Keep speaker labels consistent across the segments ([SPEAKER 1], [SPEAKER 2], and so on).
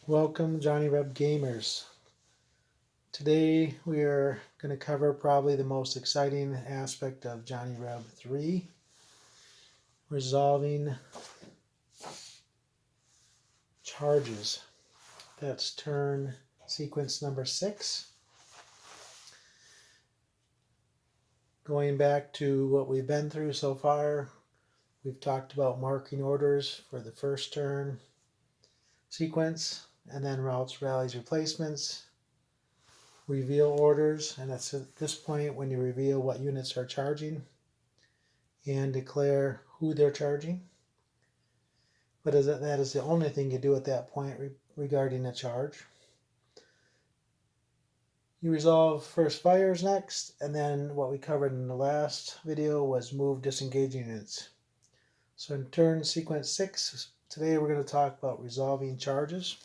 [SPEAKER 1] Welcome, Johnny Reb Gamers. Today we are going to cover probably the most exciting aspect of Johnny Reb 3, resolving charges. That's turn sequence number 6. Going back to what we've been through so far, we've talked about marking orders for the first turn sequence, and then routes, rallies, replacements, reveal orders, and that's at this point when you reveal what units are charging and declare who they're charging. But that is the only thing you do at that point regarding a charge. You resolve first fires next, and then what we covered in the last video was move disengaging units. So in turn sequence 6, today we're going to talk about resolving charges.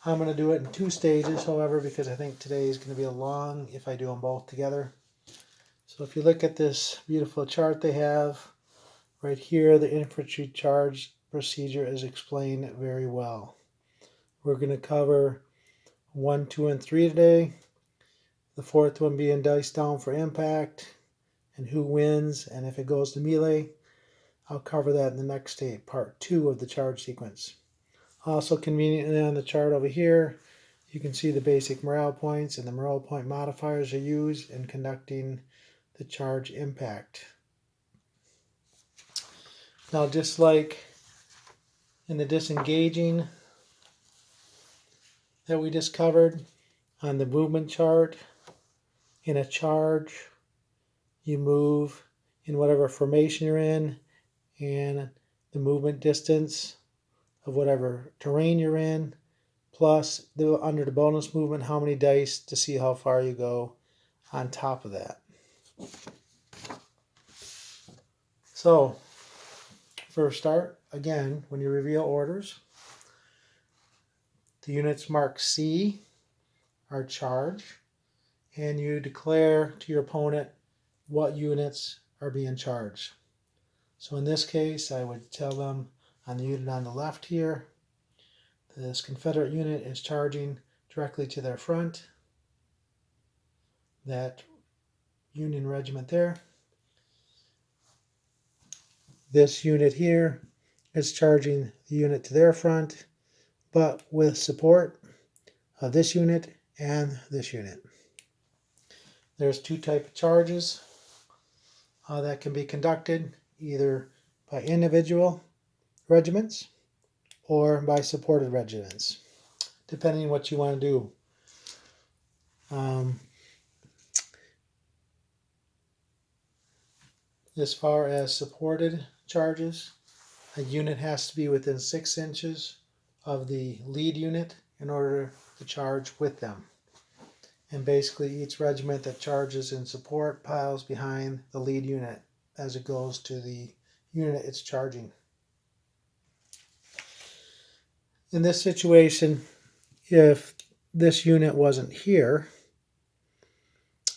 [SPEAKER 1] I'm going to do it in 2 stages, however, because I think today is going to be long if I do them both together. So if you look at this beautiful chart they have, right here the infantry charge procedure is explained very well. We're going to cover 1, 2, and 3 today. The 4th one being dice down for impact and who wins, and if it goes to melee. I'll cover that in the next day, part 2 of the charge sequence. Also conveniently on the chart over here, you can see the basic morale points and the morale point modifiers are used in conducting the charge impact. Now, just like in the disengaging that we just covered on the movement chart, in a charge, you move in whatever formation you're in and the movement distance of whatever terrain you're in, plus under the bonus movement, how many dice to see how far you go on top of that. So, for a start, again, when you reveal orders, the units marked C are charge, and you declare to your opponent what units are being charged. So in this case, I would tell them on the unit on the left here, this Confederate unit is charging directly to their front. That Union regiment there. This unit here is charging the unit to their front, but with support of this unit and this unit. There's 2 types of charges that can be conducted either by individual regiments or by supported regiments, depending on what you want to do. As far as supported charges, a unit has to be within 6 inches of the lead unit in order to charge with them. And basically each regiment that charges in support piles behind the lead unit as it goes to the unit it's charging. In this situation, if this unit wasn't here,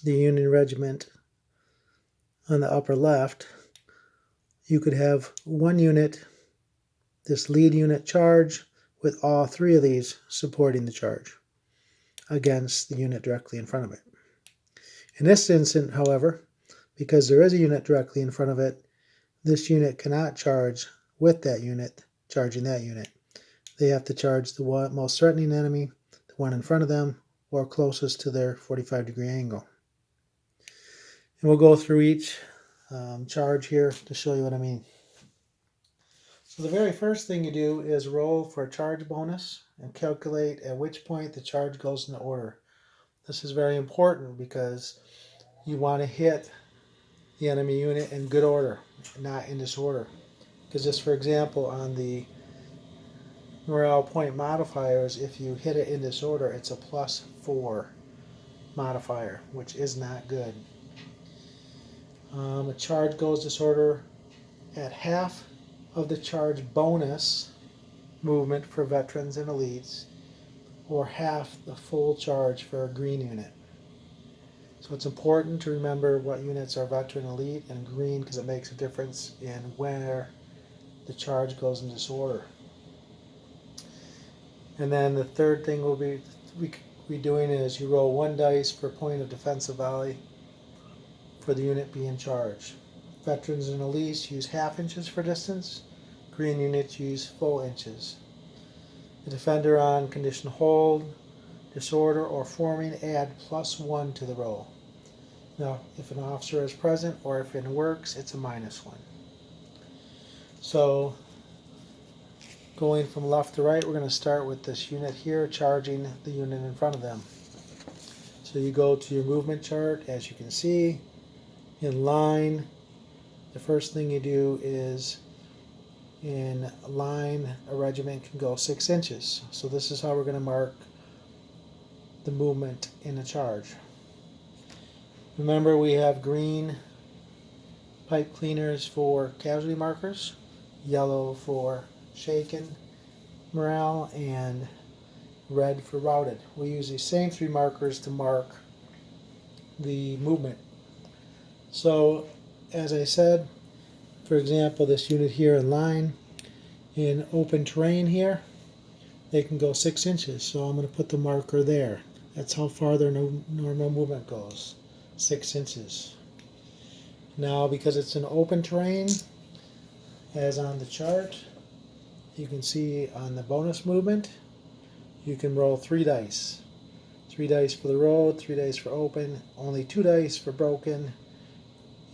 [SPEAKER 1] the Union regiment on the upper left, you could have one unit, this lead unit charge, with all 3 of these supporting the charge against the unit directly in front of it. In this instance, however, because there is a unit directly in front of it, this unit cannot charge with that unit charging that unit. They have to charge the most threatening enemy, the one in front of them, or closest to their 45-degree angle. And we'll go through each charge here to show you what I mean. So the very first thing you do is roll for a charge bonus and calculate at which point the charge goes into order. This is very important because you want to hit the enemy unit in good order, not in disorder. Because just for example, on the morale point modifiers, if you hit it in disorder, it's a +4 modifier, which is not good. A charge goes disorder at half of the charge bonus movement for veterans and elites, or half the full charge for a green unit. So it's important to remember what units are veteran, elite, and green because it makes a difference in where the charge goes in disorder. And then the third thing we'll be doing is you roll 1 dice for point of defensive value for the unit being charged. Veterans and elites use half inches for distance. Green units use full inches. The defender on condition hold, disorder, or forming add +1 to the roll. Now, if an officer is present or if it works, it's a -1. So, going from left to right, we're going to start with this unit here charging the unit in front of them. So you go to your movement chart, as you can see, in line. The first thing you do is in line, a regiment can go 6 inches. So this is how we're going to mark the movement in a charge. Remember, we have green pipe cleaners for casualty markers, yellow for shaken morale, and red for routed. We use these same 3 markers to mark the movement. So, as I said, for example, this unit here in line, in open terrain here, they can go 6 inches. So I'm going to put the marker there. That's how far their normal movement goes, 6 inches. Now, because it's an open terrain, as on the chart, you can see on the bonus movement, you can roll 3 dice. 3 dice for the road, 3 dice for open, only 2 dice for broken,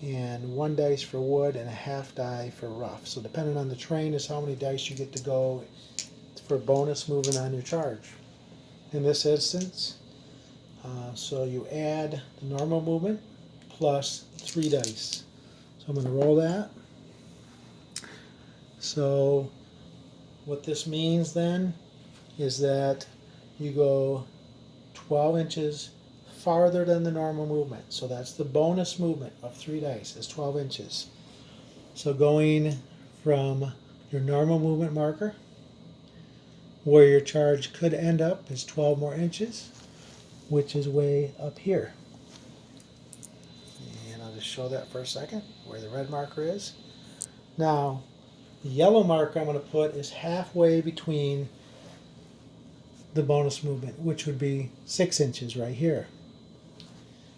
[SPEAKER 1] and 1 dice for wood, and a half die for rough. So depending on the terrain is how many dice you get to go for bonus movement on your charge. In this instance, so you add the normal movement plus 3 dice. So I'm going to roll that. So what this means then is that you go 12 inches farther than the normal movement. So that's the bonus movement of 3 dice is 12 inches. So going from your normal movement marker, where your charge could end up, is 12 more inches, which is way up here. And I'll just show that for a second, where the red marker is. Now, the yellow marker I'm going to put is halfway between the bonus movement, which would be 6 inches right here.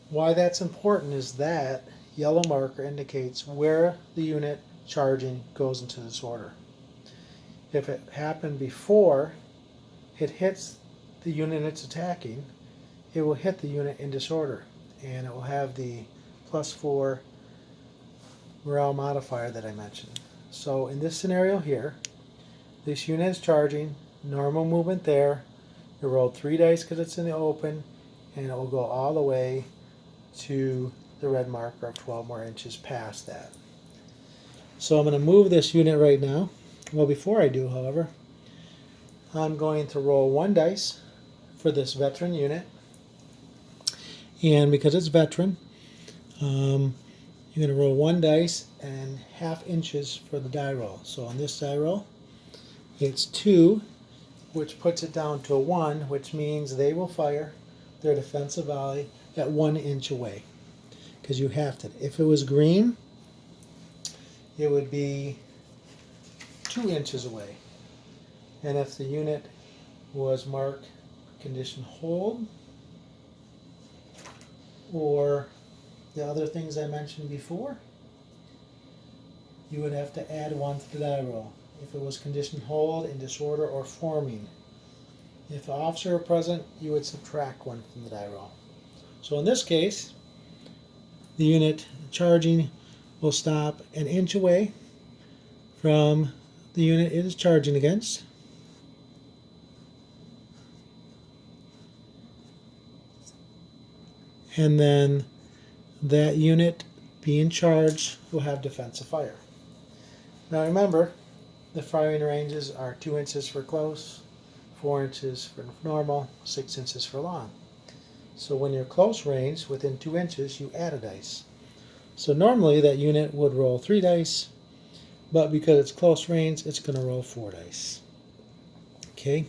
[SPEAKER 1] Why that's important is that yellow marker indicates where the unit charging goes into disorder. If it happened before it hits the unit it's attacking, it will hit the unit in disorder, and it will have the +4 morale modifier that I mentioned. So in this scenario here, this unit is charging, normal movement there, you roll 3 dice because it's in the open, and it will go all the way to the red marker of 12 more inches past that. So I'm going to move this unit right now. Well, before I do, however, I'm going to roll 1 dice for this veteran unit. And because it's veteran, you're going to roll 1 dice and 1/2 inches for the die roll. So on this die roll, it's 2, which puts it down to a 1, which means they will fire their defensive volley at 1 inch away. Because you have to. If it was green, it would be 2 inches away. And if the unit was marked condition hold, or the other things I mentioned before, you would have to add 1 to the die roll. If it was condition hold, in disorder, or forming. If the officer were present, you would subtract 1 from the die roll. So in this case, the unit charging will stop 1 inch away from the unit it is charging against. And then that unit being charged will have defensive fire. Now remember, the firing ranges are 2 inches for close, 4 inches for normal, 6 inches for long. So when you're close range, within 2 inches, you add a dice. So normally that unit would roll 3 dice, but because it's close range, it's going to roll 4 dice. Okay,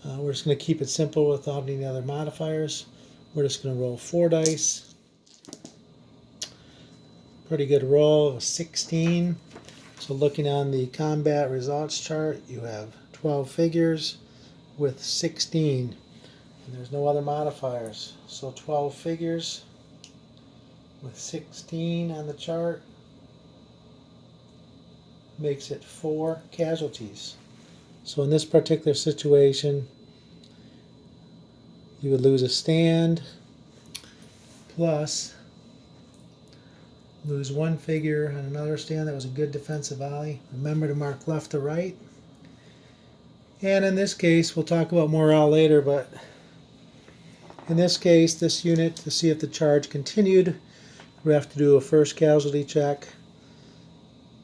[SPEAKER 1] we're just going to keep it simple without any other modifiers. We're just going to roll 4 dice. Pretty good roll of 16. So looking on the combat results chart, you have 12 figures. with 16. And there's no other modifiers. So 12 figures with 16 on the chart makes it 4 casualties. So in this particular situation, you would lose a stand plus lose 1 figure on another stand that was a good defensive volley. Remember to mark left to right. And in this case, we'll talk about morale later, but in this case, this unit, to see if the charge continued, we have to do a first casualty check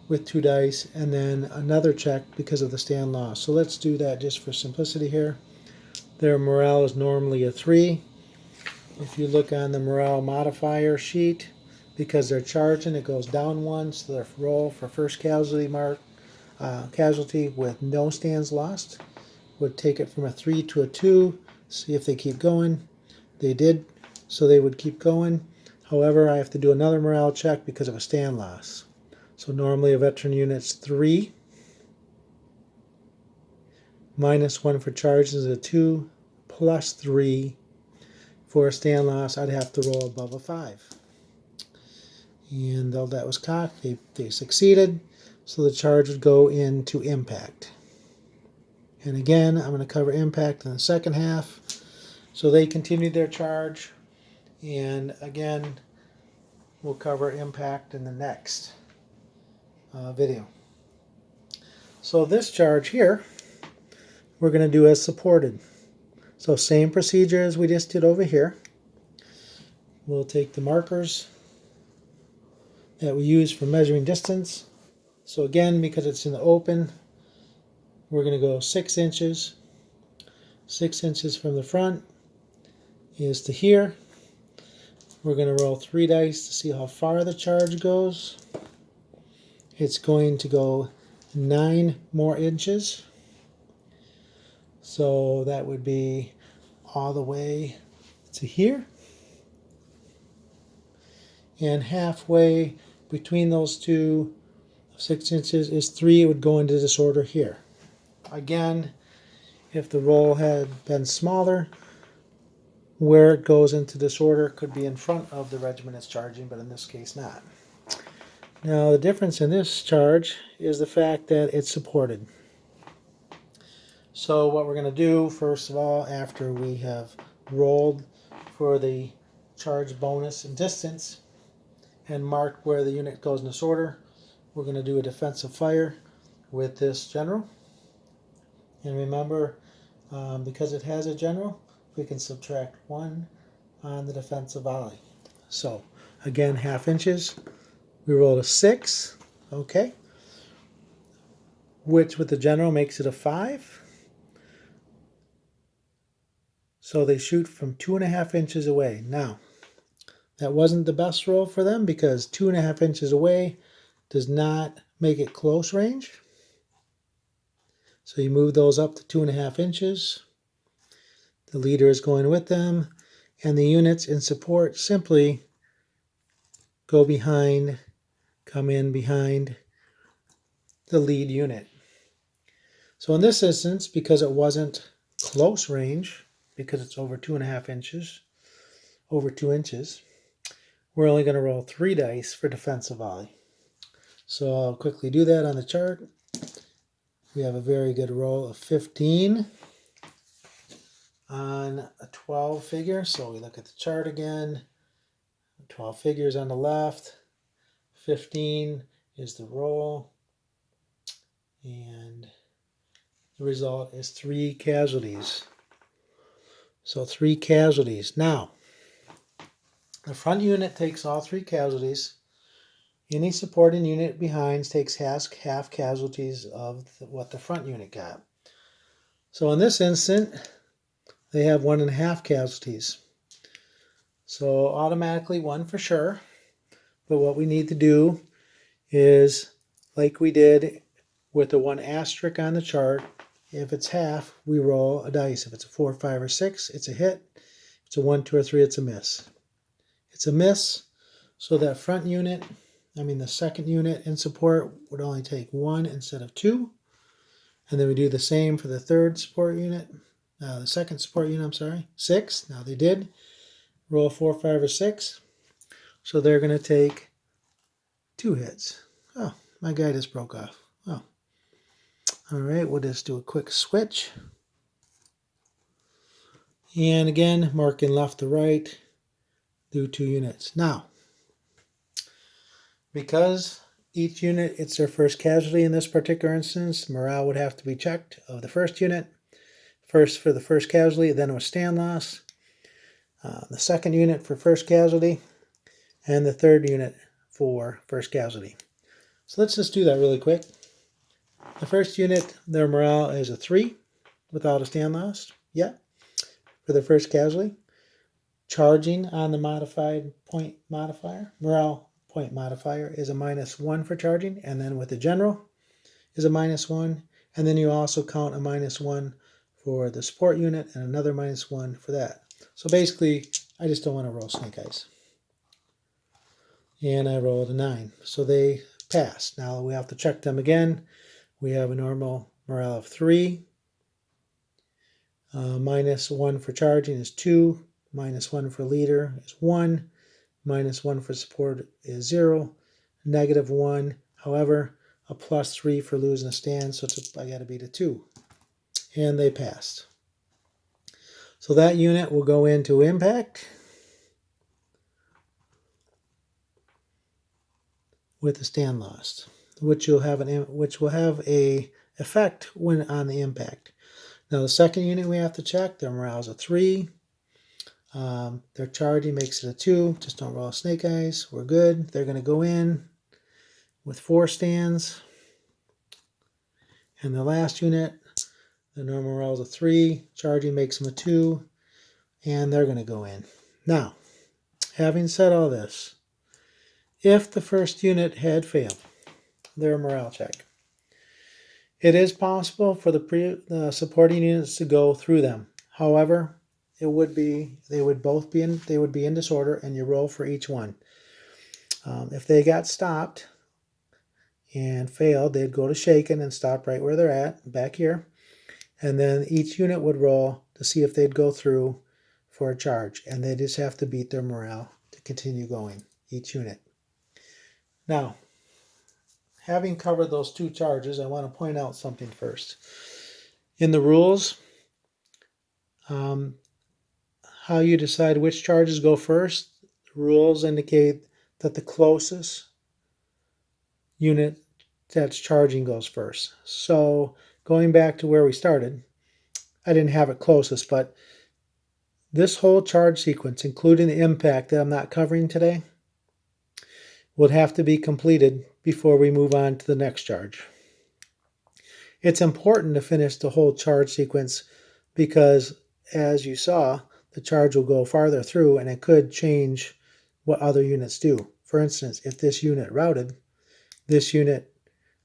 [SPEAKER 1] with 2 dice and then another check because of the stand loss. So let's do that just for simplicity here. Their morale is normally a 3. If you look on the morale modifier sheet, because they're charging, it goes down 1, so their roll for first casualty casualty with no stands lost would take it from a 3 to a 2. See if they keep going. They did, so they would keep going. However, I have to do another morale check because of a stand loss. So normally a veteran unit's 3. Minus 1 for charges is a 2. Plus 3 for a stand loss, I'd have to roll above a 5. And though that was cocked, they succeeded. So the charge would go into impact. And again, I'm going to cover impact in the second half. So they continued their charge. And again, we'll cover impact in the next video. So this charge here, we're going to do as supported. So same procedure as we just did over here. We'll take the markers that we use for measuring distance. So again, because it's in the open, we're going to go 6 inches. 6 inches from the front is to here. We're going to roll 3 dice to see how far the charge goes. It's going to go 9 more inches. So that would be all the way to here. And halfway between those two, 6 inches is 3. It would go into disorder here. Again, if the roll had been smaller, where it goes into disorder could be in front of the regiment it's charging, but in this case not. Now the difference in this charge is the fact that it's supported. So what we're going to do, first of all, after we have rolled for the charge bonus and distance and marked where the unit goes in disorder, we're going to do a defensive fire with this general. And remember, because it has a general, we can subtract 1 on the defensive volley. So again, half inches. We rolled a 6, okay, which with the general makes it a 5. So they shoot from 2.5 inches away. Now, that wasn't the best roll for them because 2.5 inches away does not make it close range. So you move those up to 2.5 inches. The leader is going with them, and the units in support simply go behind, come in behind the lead unit. So in this instance, because it wasn't close range, because it's over 2.5 inches, over 2 inches, we're only going to roll 3 dice for defensive volley. So I'll quickly do that on the chart. We have a very good roll of 15 on a 12 figure. So we look at the chart again. 12 figures on the left. 15 is the roll. And the result is 3 casualties. So 3 casualties. Now, the front unit takes all 3 casualties. Any supporting unit behind takes half casualties of what the front unit got. So in this instant, they have 1.5 casualties. So automatically 1 for sure. But what we need to do is, like we did with the 1 asterisk on the chart, if it's half, we roll a dice. If it's a 4, 5, or 6, it's a hit. If it's a 1, 2, or 3, it's a miss. It's a miss, so that front unit, the second unit in support would only take 1 instead of 2. And then we do the same for the third support unit. the second support unit, I'm sorry, 6. Now they did roll 4, 5, or 6. So they're going to take 2 hits. Oh, my guy just broke off. Oh. All right, we'll just do a quick switch. And again, marking left to right, do 2 units. Now, because each unit, it's their first casualty in this particular instance, morale would have to be checked of the first unit. First for the first casualty, then it was stand loss. The second unit for first casualty, and the third unit for first casualty. So let's just do that really quick. The first unit, their morale is a 3 without a stand loss. Yeah. For the first casualty, charging on the modified point modifier, morale point modifier is a -1 for charging, and then with the general is a -1, and then you also count a -1 for the support unit and another -1 for that. So basically, I just don't want to roll snake eyes. And I rolled a 9. So they passed. Now we have to check them again. We have a normal morale of 3. -1 for charging is 2. -1 for leader is 1. -1 for support is 0. -1. However, a +3 for losing a stand, so I got to beat a 2. And they passed. So that unit will go into impact with a stand lost, which will have a effect when on the impact. Now the second unit we have to check, their morale is a 3. Their charging makes it a 2. Just don't roll snake eyes. We're good. They're going to go in with 4 stands. And the last unit, the normal morale is a 3. Charging makes them a 2. And they're going to go in. Now, having said all this, if the first unit had failed their morale check, it is possible for the supporting units to go through them. However, they would be in disorder, and you roll for each one. If they got stopped and failed, they'd go to shaken and stop right where they're at, back here, and then each unit would roll to see if they'd go through for a charge, and they just have to beat their morale to continue going, each unit. Now, having covered those 2 charges, I want to point out something first. In the rules, how you decide which charges go first, the rules indicate that the closest unit that's charging goes first. So going back to where we started, I didn't have it closest, but this whole charge sequence, including the impact that I'm not covering today, would have to be completed before we move on to the next charge. It's important to finish the whole charge sequence because, as you saw, the charge will go farther through and it could change what other units do. For instance, if this unit routed, this unit,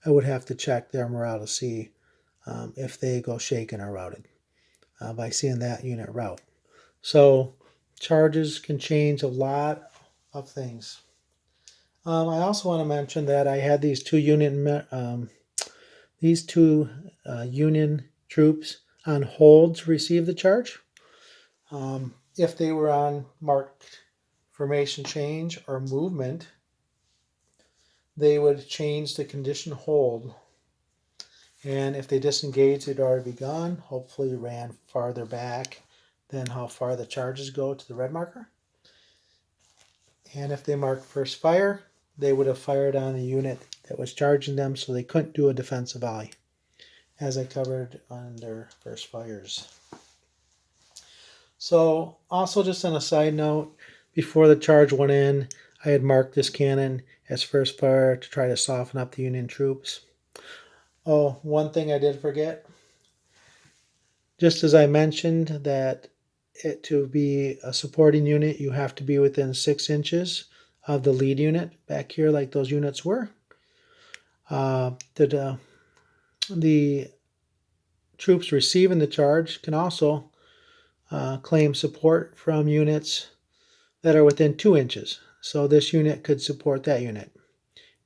[SPEAKER 1] I would have to check their morale to see if they go shaken or routed by seeing that unit route. So charges can change a lot of things. I also want to mention that I had these two Union troops on hold to receive the charge. If they were on marked formation change or movement, they would change the condition hold. And if they disengaged, they'd already be gone. Hopefully ran farther back than how far the charges go to the red marker. And if they marked first fire, they would have fired on the unit that was charging them, so they couldn't do a defensive volley, as I covered under first fires. So also just on a side note, before the charge went in, I had marked this cannon as first fire to try to soften up the Union troops. Oh, one thing I did forget. Just as I mentioned that to be a supporting unit, you have to be within 6 inches of the lead unit back here, like those units were. The troops receiving the charge can also claim support from units that are within 2 inches. So this unit could support that unit.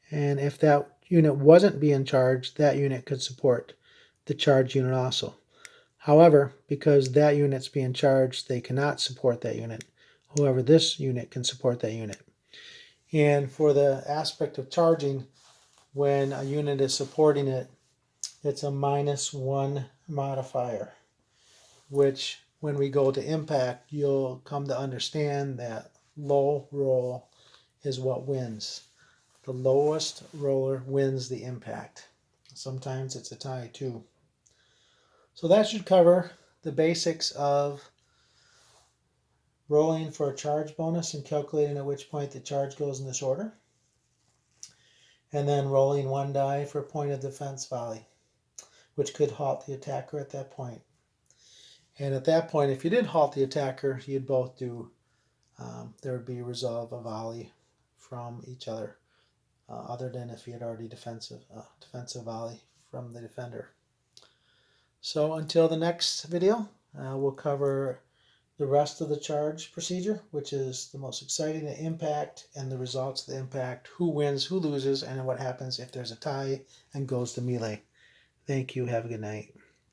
[SPEAKER 1] And if that unit wasn't being charged, that unit could support the charged unit also. However, because that unit's being charged, they cannot support that unit. However, this unit can support that unit. And for the aspect of charging, when a unit is supporting it, it's a -1 modifier, which when we go to impact, you'll come to understand that low roll is what wins. The lowest roller wins the impact. Sometimes it's a tie too. So that should cover the basics of rolling for a charge bonus and calculating at which point the charge goes in this order. And then rolling one die for point of defense volley, which could halt the attacker at that point. And at that point, if you did halt the attacker, you'd both do, there would be resolve a volley from each other, other than if you had already defensive volley from the defender. So until the next video, we'll cover the rest of the charge procedure, which is the most exciting, the impact and the results of the impact, who wins, who loses, and what happens if there's a tie and goes to melee. Thank you. Have a good night.